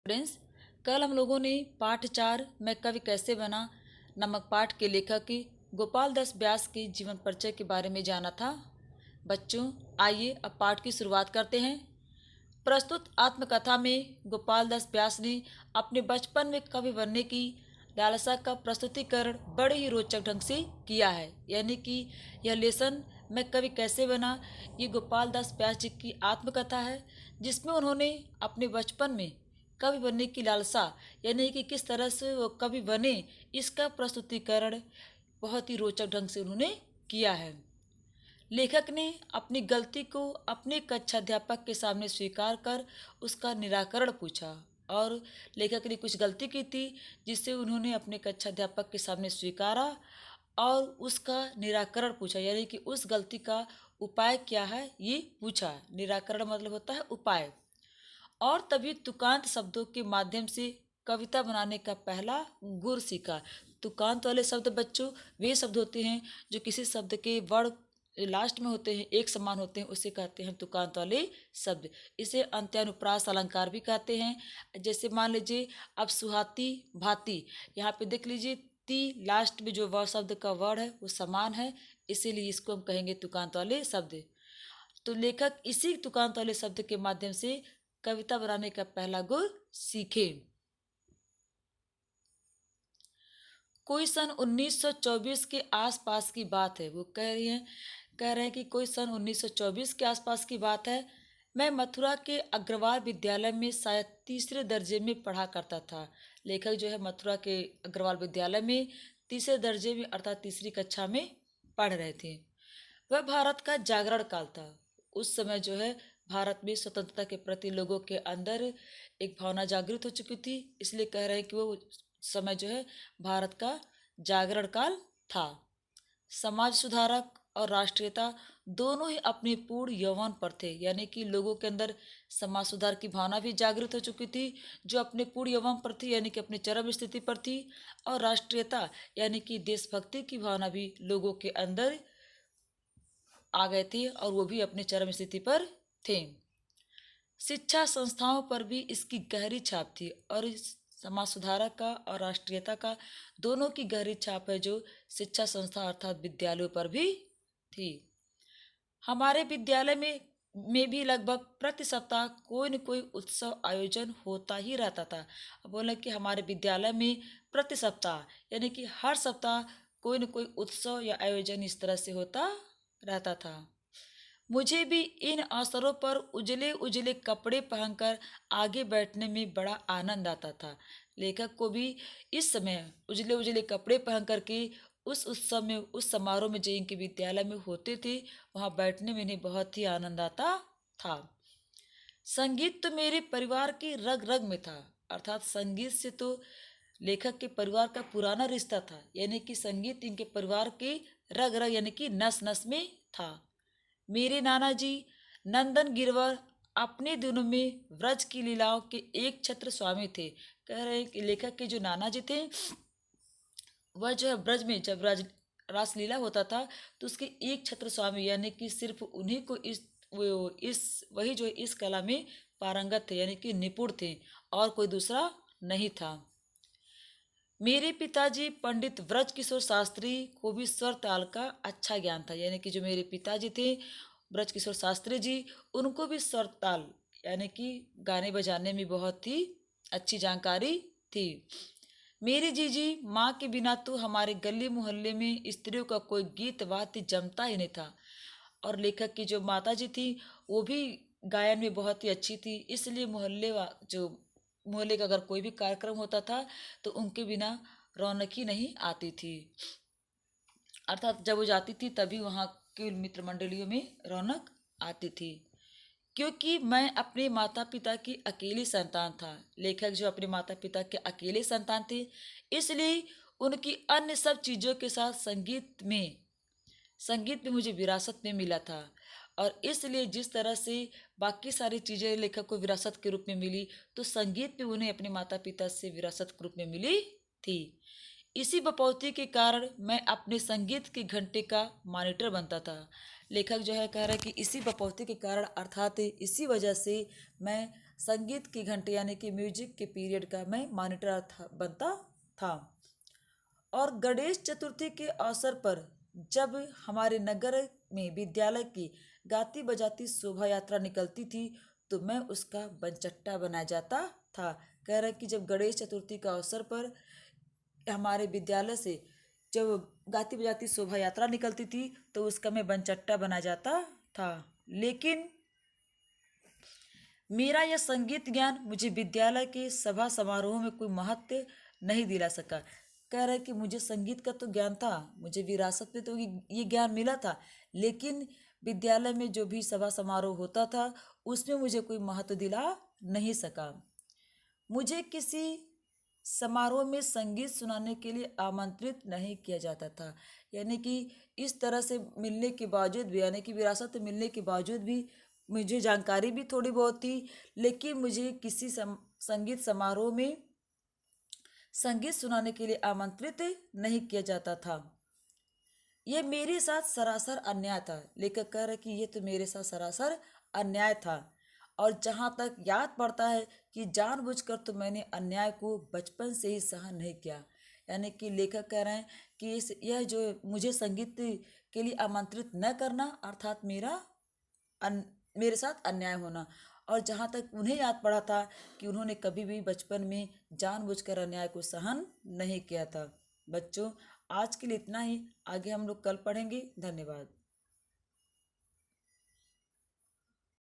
Friends, कल हम लोगों ने पाठ 4 मैं कवि कैसे बना नामक पाठ के लेखक की गोपाल दास व्यास के जीवन परिचय के बारे में जाना था। बच्चों, आइए अब पाठ की शुरुआत करते हैं। प्रस्तुत आत्मकथा में गोपाल दास व्यास ने अपने बचपन में कवि बनने की लालसा का प्रस्तुतिकरण बड़े ही रोचक ढंग से किया है। यानी कि यह लेसन मैं कवि कैसे बना, ये गोपाल दास व्यास जी की आत्मकथा है, जिसमें उन्होंने अपने बचपन में कवि बनने की लालसा यानी कि किस तरह से वो कवि बने, इसका प्रस्तुतिकरण बहुत ही रोचक ढंग से उन्होंने किया है। लेखक ने अपनी गलती को अपने कक्षाध्यापक के सामने स्वीकार कर उसका निराकरण पूछा। और लेखक ने कुछ गलती की थी जिससे उन्होंने अपने कक्षाध्यापक के सामने स्वीकारा और उसका निराकरण पूछा, यानी कि उस गलती का उपाय क्या है ये पूछा। निराकरण मतलब होता है उपाय। और तभी तुकांत शब्दों के माध्यम से कविता बनाने का पहला गुर सीखा। तुकांत वाले शब्द बच्चों वे शब्द होते हैं जो किसी शब्द के वर्ण लास्ट में होते हैं, एक समान होते हैं, उसे कहते हैं तुकांत वाले शब्द। इसे अंत्यानुप्रास अलंकार भी कहते हैं। जैसे मान लीजिए अब सुहाती भांति, यहाँ पे देख लीजिए ती लास्ट में जो शब्द का वर्ण है वो समान है, इसीलिए इसको हम कहेंगे तुकांत वाले शब्द। तो लेखक इसी तुकांत वाले शब्द के माध्यम से कविता बनाने का पहला गुर सीखे। कोई सन 1924 के आसपास की बात है। वो कह रहे हैं कि कोई सन 1924 के आसपास की बात है। मैं मथुरा के अग्रवाल विद्यालय में शायद तीसरे दर्जे में पढ़ा करता था। लेखक जो है मथुरा के अग्रवाल विद्यालय में तीसरे दर्जे में अर्थात तीसरी कक्षा में पढ़ रहे थे। वह भारत का जागरण काल था। उस समय जो है भारत में स्वतंत्रता के प्रति लोगों के अंदर एक भावना जागृत हो चुकी थी, इसलिए कह रहे हैं कि वो समय जो है भारत का जागरण काल था। समाज सुधारक और राष्ट्रीयता दोनों ही अपने पूर्ण यौवन पर थे, यानी कि लोगों के अंदर समाज सुधार की भावना भी जागृत हो चुकी थी जो अपने पूर्ण यौवन पर थी, यानी कि अपनी चरम स्थिति पर थी। और राष्ट्रीयता यानी कि देशभक्ति की भावना भी लोगों के अंदर आ गए थे और वो भी अपने चरम स्थिति पर थे। शिक्षा संस्थाओं पर भी इसकी गहरी छाप थी और इस समाज सुधारक का और राष्ट्रीयता का दोनों की गहरी छाप है जो शिक्षा संस्था अर्थात विद्यालयों पर भी थी। हमारे विद्यालय में भी लगभग प्रति सप्ताह कोई न कोई उत्सव आयोजन होता ही रहता था। अब बोले कि हमारे विद्यालय में प्रति सप्ताह यानी कि हर सप्ताह कोई न कोई उत्सव या आयोजन इस तरह से होता रहता था। मुझे भी इन अवसरों पर उजले उजले कपड़े पहनकर आगे बैठने में बड़ा आनंद आता था। लेखक को भी इस समय उजले उजले कपड़े पहन कर के उस उत्सव में उस समारोह में जो इनके विद्यालय में होते थे वहाँ बैठने में इन्हें बहुत ही आनंद आता था। संगीत तो मेरे परिवार की रग रग में था, अर्थात संगीत से तो लेखक के परिवार का पुराना रिश्ता था, यानी कि संगीत इनके परिवार के रग रग यानी कि नस नस में था। मेरे नाना जी नंदन गिरवर अपने दिनों में व्रज की लीलाओं के एक छत्र स्वामी थे। कह रहे हैं कि लेखक के जो नाना जी थे वह जो है ब्रज में जब रासलीला होता था तो उसके एक छत्र स्वामी यानी कि सिर्फ उन्हीं को वही जो इस कला में पारंगत थे यानी कि निपुण थे और कोई दूसरा नहीं था। मेरे पिताजी पंडित व्रज किशोर शास्त्री को भी स्वर ताल का अच्छा ज्ञान था, यानी कि जो मेरे पिताजी थे ब्रज किशोर शास्त्री जी उनको भी स्वर ताल यानी कि गाने बजाने में बहुत ही अच्छी जानकारी थी। मेरी जीजी माँ के बिना तो हमारे गली मोहल्ले में स्त्रियों का कोई गीत वाद्य जमता ही नहीं था। और लेखक की जो माता जी थी वो भी गायन में बहुत ही अच्छी थी, इसलिए मोहल्ले का अगर कोई भी कार्यक्रम होता था तो उनके बिना रौनक ही नहीं आती थी, अर्थात जब वो जाती थी तभी वहाँ की मित्र मंडलियों में रौनक आती थी। क्योंकि मैं अपने माता पिता की अकेली संतान था। लेखक जो अपने माता पिता के अकेले संतान थे इसलिए उनकी अन्य सब चीज़ों के साथ संगीत में मुझे विरासत में मिला था। और इसलिए जिस तरह से बाकी सारी चीज़ें लेखक को विरासत के रूप में मिली तो संगीत भी उन्हें अपने माता पिता से विरासत के रूप में मिली थी। इसी बपौती के कारण मैं अपने संगीत के घंटे का मॉनिटर बनता था। लेखक जो है कह रहा है कि इसी बपौती के कारण अर्थात इसी वजह से मैं संगीत की घंटे यानी कि म्यूजिक के पीरियड का मैं मॉनिटर बनता था। और गणेश चतुर्थी के अवसर पर जब हमारे नगर में विद्यालय की गाती बजाती शोभा यात्रा निकलती थी तो मैं उसका बनचट्टा बनाया जाता था। कह रहा है कि जब गणेश चतुर्थी का अवसर पर हमारे विद्यालय से जब गाती बजाती शोभा यात्रा निकलती थी तो उसका मैं बनचट्टा बना जाता था। लेकिन मेरा यह संगीत ज्ञान मुझे विद्यालय के सभा समारोह में कोई महत्व नहीं दिला सका। कह रहा है कि मुझे संगीत का तो ज्ञान था, मुझे विरासत में तो ये ज्ञान मिला था, लेकिन विद्यालय में जो भी सभा समारोह होता था उसमें मुझे कोई महत्व दिला नहीं सका। मुझे किसी समारोह में संगीत सुनाने के लिए आमंत्रित नहीं किया जाता था। यानी कि इस तरह से मिलने के बावजूद भी, यानी कि विरासत मिलने के बावजूद भी मुझे जानकारी भी थोड़ी बहुत थी, लेकिन मुझे किसी संगीत समारोह में संगीत सुनाने के लिए आमंत्रित नहीं किया जाता था। ये मेरे साथ सरासर अन्याय था। लेखक कह रहे कि ये तो मेरे साथ सरासर अन्याय था। और जहाँ तक याद पड़ता है कि जानबूझकर तो मैंने अन्याय को बचपन से ही सहन नहीं किया। यानी कि लेखक कह रहे हैं कि यह जो मुझे संगीत के लिए आमंत्रित न करना अर्थात मेरे साथ अन्याय होना। और जहाँ तक उन्हें याद पड़ा था कि उन्होंने कभी भी बचपन में जानबूझकर अन्याय को सहन नहीं किया था। बच्चों, आज के लिए इतना ही। आगे हम लोग कल पढ़ेंगे। धन्यवाद।